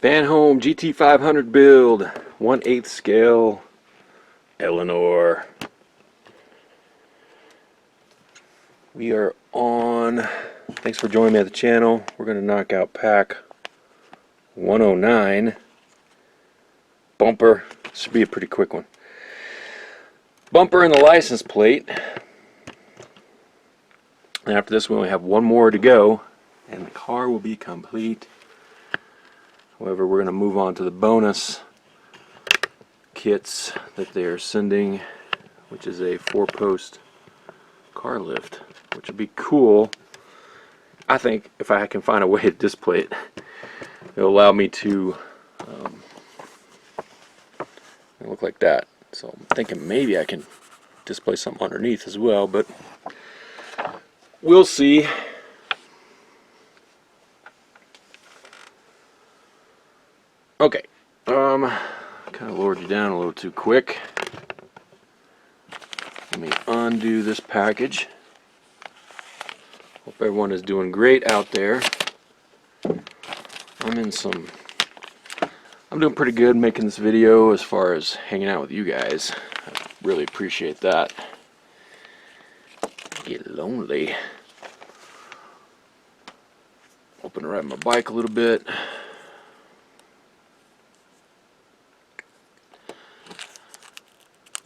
FanHome GT500 build, 1/8 scale, Eleanor. We are on. Thanks for joining me at the channel. We're going to knock out pack 109. Bumper. This should be a pretty quick one. Bumper and the license plate. And after this we only have one more to go and the car will be complete. However, we're going to move on to the bonus kits that they are sending, which is a 4-post car lift, which would be cool. I think if I can find a way to display it, it'll allow me to look like that. So I'm thinking maybe I can display something underneath as well, but we'll see. Okay, kind of lowered you down a little too quick. Let me undo this package. Hope everyone is doing great out there. I'm doing pretty good making this video as far as hanging out with you guys. I really appreciate that. Get lonely. Hoping to ride my bike a little bit.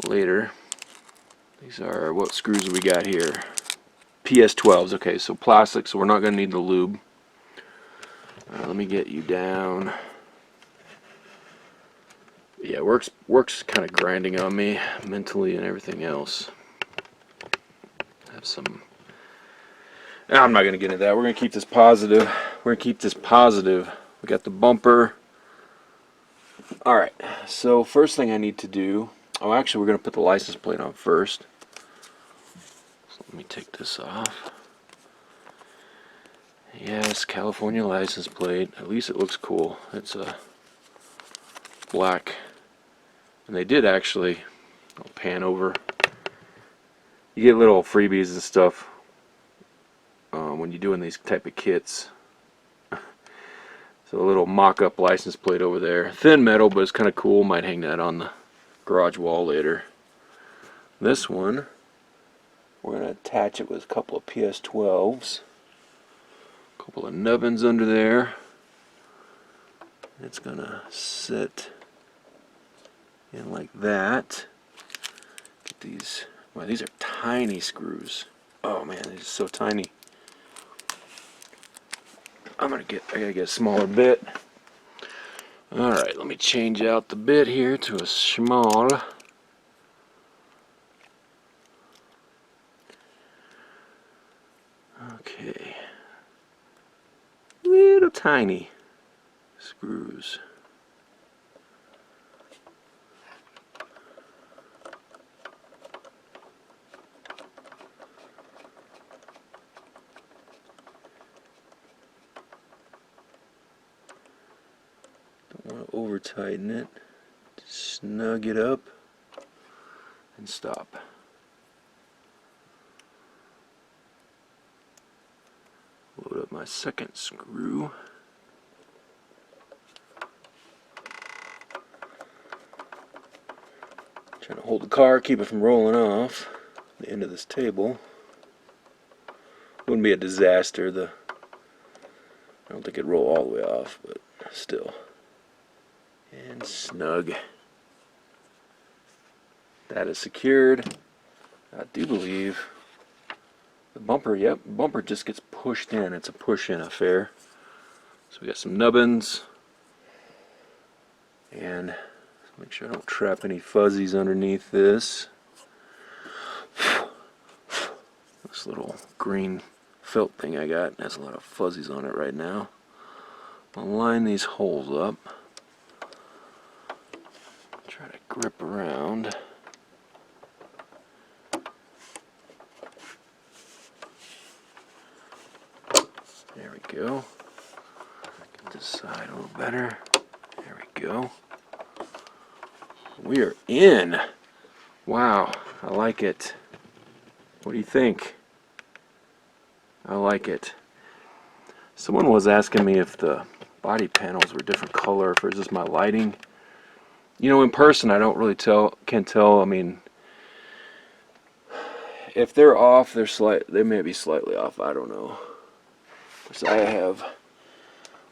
Later. These are, what screws do we got here? PS12s. Okay, so plastic, so we're not going to need the lube. Let me get you down. Yeah, work's kind of grinding on me mentally and everything else. I have some. I'm not going to get into that. We're going to keep this positive. We're going to keep this positive. We got the bumper. All right. So first thing I need to do. Oh, actually, we're going to put the license plate on first. So let me take this off. Yes, California license plate. At least it looks cool. It's a black. And they did actually, I'll pan over. You get little freebies and stuff when you're doing these type of kits. So a little mock-up license plate over there. Thin metal, but it's kind of cool. Might hang that on the garage wall later. This one, we're going to attach it with a couple of PS12s. A couple of nubbins under there. It's going to sit in like that. Get these. Wow, these are tiny screws. Oh man, these are so tiny. I gotta get a smaller bit. Alright, let me change out the bit here to a small. Okay. Little tiny screws. Don't want to over tighten it. Just snug it up and stop. Load up my second screw. Trying to hold the car, keep it from rolling off the end of this table. Wouldn't be a disaster. I don't think it'd roll all the way off, but still. And snug. That is secured. I do believe the bumper, yep, bumper just gets pushed in. It's a push-in affair. So we got some nubbins. And make sure I don't trap any fuzzies underneath this. This little green felt thing I got has a lot of fuzzies on it right now. I'll line these holes up. Try to grip around. There we go. Get this side a little better. There we go. We are in. Wow, I like it. What do you think? I like it. Someone was asking me if the body panels were a different color, if it's just my lighting. You know, in person I don't really can't tell. I mean, if they're off, they may be slightly off, I don't know. So I have a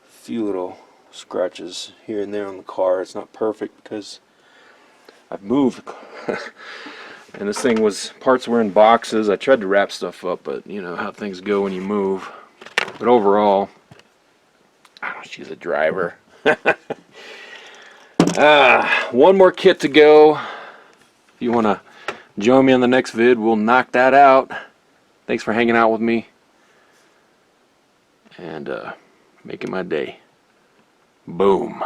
few little scratches here and there on the car. It's not perfect because I've moved. And this thing parts were in boxes. I tried to wrap stuff up, but you know how things go when you move. But overall, oh, she's a driver. One more kit to go. If you want to join me on the next vid, we'll knock that out. Thanks for hanging out with me and making my day. Boom.